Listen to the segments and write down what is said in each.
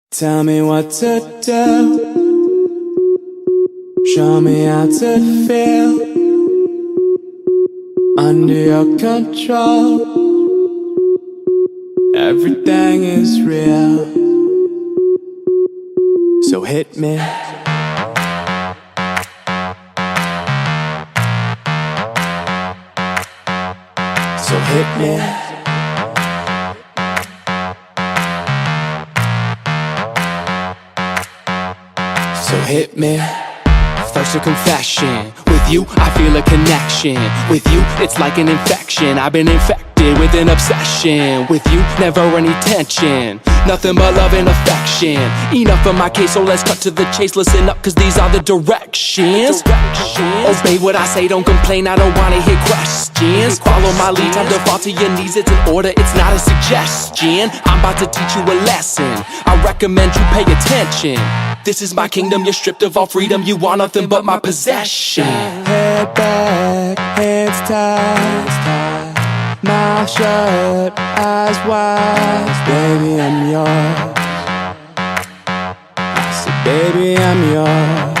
Tell me what to do. Show me how to feel under your control. Everything is real, so hit me. So hit me. So hit me. First a confession. With you, I feel a connection. With you, it's like an infection. I've been infected with an obsession. With you, never any tension. Nothing but love and affection. Enough of my case, so let's cut to the chase. Listen up, cause these are the directions. Obey what I say, don't complain, I don't wanna hear questions. Follow my lead, time to fall to your knees. It's an order, it's not a suggestion. I'm about to teach you a lesson. I recommend you pay attention. This is my kingdom, you're stripped of all freedom. You want nothing but my possession. Head back, hands tied, mouth shut, eyes wide. Baby, I'm yours. I said, baby, I'm yours.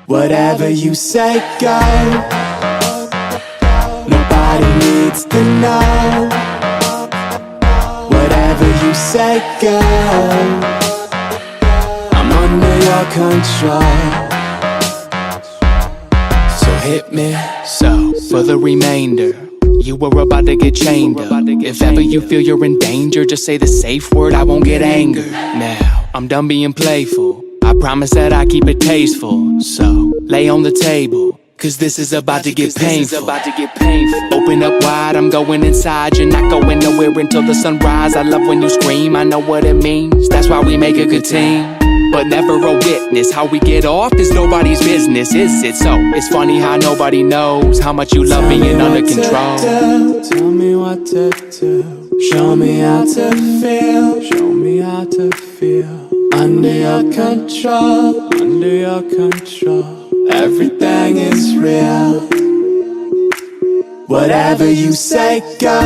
Whatever you say, go. Nobody needs to know. Whatever you say, go. Under your control, so hit me. So, for the remainder, you were about to get chained up. If ever you feel you're in danger, just say the safe word, I won't get angered. Now, I'm done being playful. I promise that I keep it tasteful. So, lay on the table, cause this is about to get painful. Open up wide, I'm going inside. You're not going nowhere until the sunrise. I love when you scream, I know what it means. That's why we make a good team, but never a witness. How we get off is nobody's business, is it? So it's funny how nobody knows how much you love being under control. Tell me what to do. Show me how to feel. Show me how to feel. Under your control. Under your control. Everything is real. Whatever you say, go.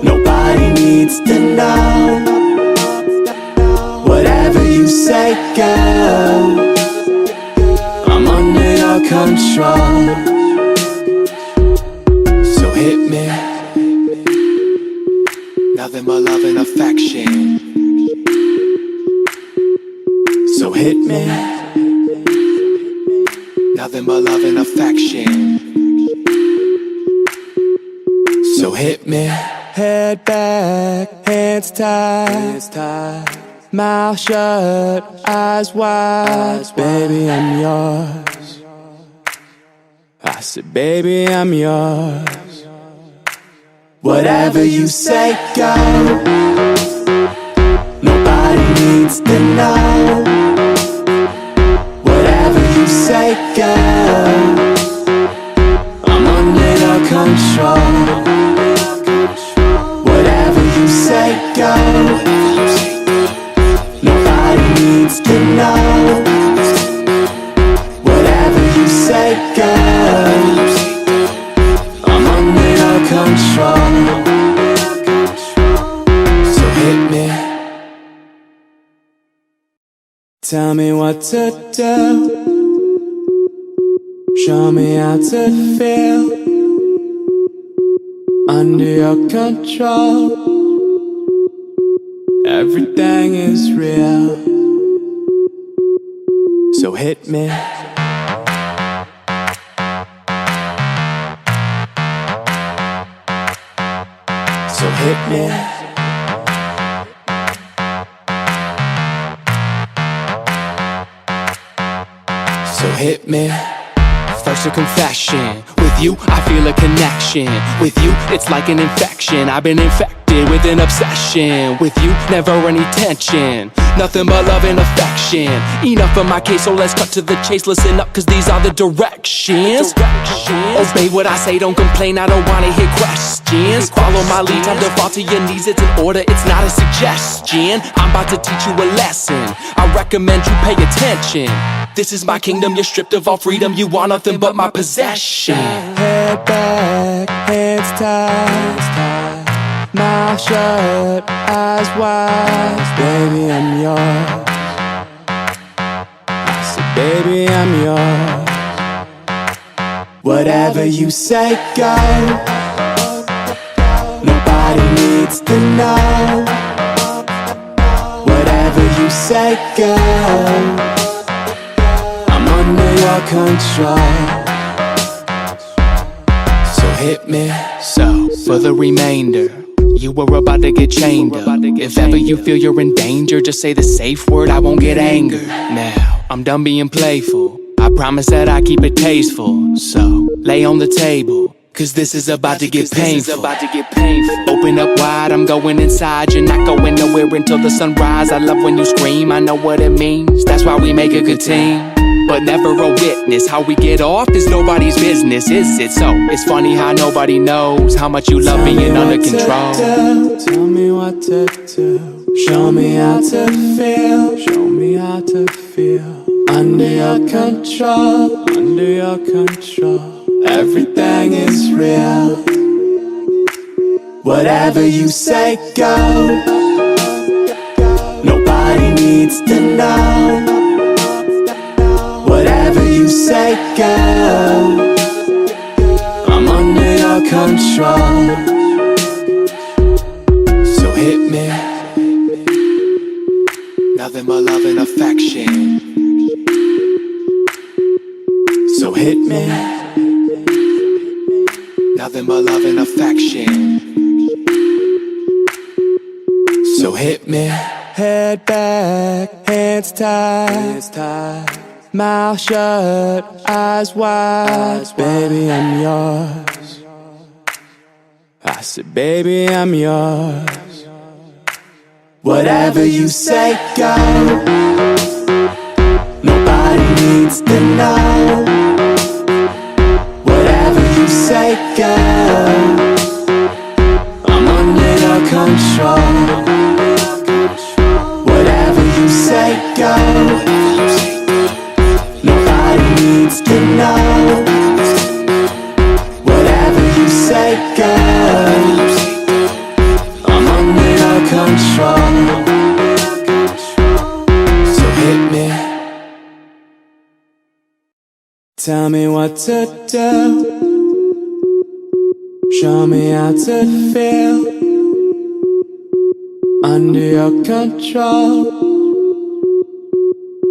Nobody needs to know. Whatever you say, go. I'm under your control, so hit me. Nothing but love and affection, so hit me. Nothing but love and affection, so hit me. Head back, hands tied, mouth shut, eyes wide. Baby, I'm yours. I said, baby, I'm yours. Whatever you say, go. Nobody needs to know. Whatever you say, go. I'm under your control. Whatever you say, go. Nobody needs to know. Whatever you say, go. I'm under your control, so hit me. Tell me what to do. Show me how to feel under your control. Everything is real, so hit me. So hit me. So hit me. First a confession. With you, I feel a connection. With you, it's like an infection. I've been infected with an obsession. With you, never any tension. Nothing but love and affection. Enough of my case, so let's cut to the chase. Listen up, cause these are the directions. Obey what I say, don't complain, I don't wanna hear questions. Follow my lead, time to fall to your knees. It's an order, it's not a suggestion. I'm about to teach you a lesson. I recommend you pay attention. This is my kingdom, you're stripped of all freedom. You want nothing but my possession. Head back, hands tied, Mouth shut, eyes wide, baby, I'm yours. I said, baby, I'm yours. Whatever you say, go. Nobody needs to know. Whatever you say, go. I'm under your control. So hit me, so for the remainder, you were about to get chained up. If ever you feel you're in danger, just say the safe word, I won't get angered. Now, I'm done being playful, I promise that I keep it tasteful. So, lay on the table, cause this is about to get painful. Open up wide, I'm going inside. You're not going nowhere until the sunrise. I love when you scream, I know what it means. That's why we make a good team, but never a witness. How we get off is nobody's business, is it? So, it's funny how nobody knows how much you love being under control. Tell me what to do. Show me how to feel. Show me how to feel. Under your control. Under your control. Everything is real. Whatever you say, go. Nobody needs to know. Whatever you say, go. I'm under your control. So hit me. Nothing but love and affection. So hit me. Nothing but love and affection. So hit me. Head back, hands tied. Mouth shut, eyes wide, baby, I'm yours. I said, baby, I'm yours. Whatever you say, go. Nobody needs to know. Whatever you say, go. I'm under your control. Whatever you say, go. Needs to know. Whatever you say, go. I'm under your control. So hit me. Tell me what to do. Show me how to feel. Under your control.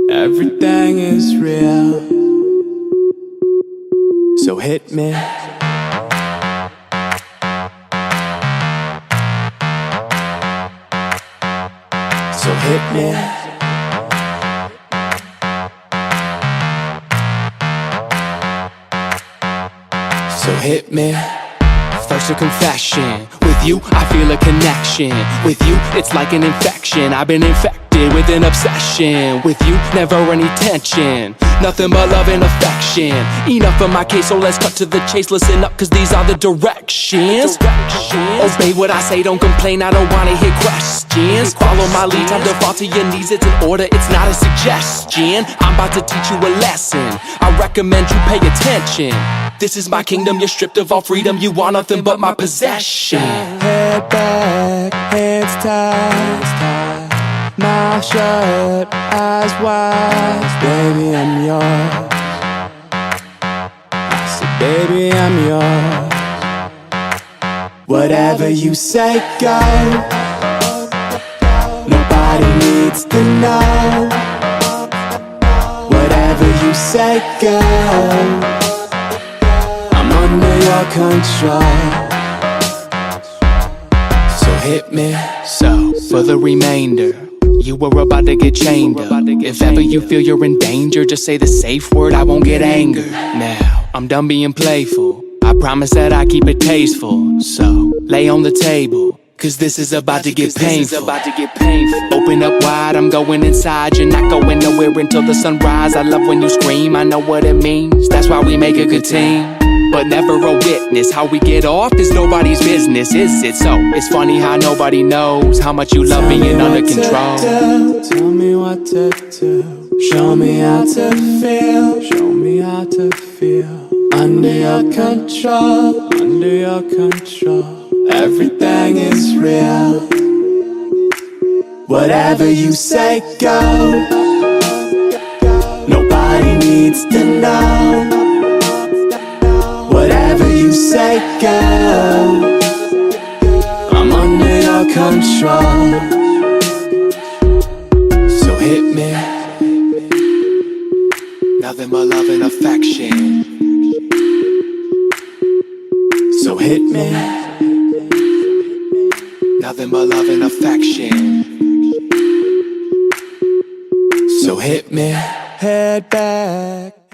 Everything is real. So hit me. So hit me. So hit me. First a confession. With you, I feel a connection. With you, it's like an infection. I've been infected with an obsession. With you, never any tension. Nothing but love and affection. Enough of my case, so let's cut to the chase. Listen up, cause these are the directions. Obey what I say, don't complain, I don't wanna hear questions. Follow my lead, time to fall to your knees. It's an order, it's not a suggestion. I'm about to teach you a lesson. I recommend you pay attention. This is my kingdom, you're stripped of all freedom. You want nothing but my possession. Head back, hands tied. Mouth shut, eyes wide, baby, I'm yours. I said, baby, I'm yours. Whatever you say, go. Nobody needs to know. Whatever you say, go. I'm under your control. So hit me, so for the remainder, you were about to get chained up. If ever you feel you're in danger, just say the safe word, I won't get angered. Now, I'm done being playful, I promise that I keep it tasteful. So, lay on the table, cause this is about to get painful. Open up wide, I'm going inside. You're not going nowhere until the sunrise. I love when you scream, I know what it means. That's why we make a good team, but never a witness. How we get off is nobody's business, is it? So, it's funny how nobody knows how much you love being under control. Tell me what to do. Show me how to feel. Show me how to feel. Under your control. Under your control. Everything is real. Whatever you say goes. Nobody needs to know. Whatever you say goes. I'm under your control. So hit me. Nothing but love and affection. So hit me. Nothing but love and affection. So hit me. Head back.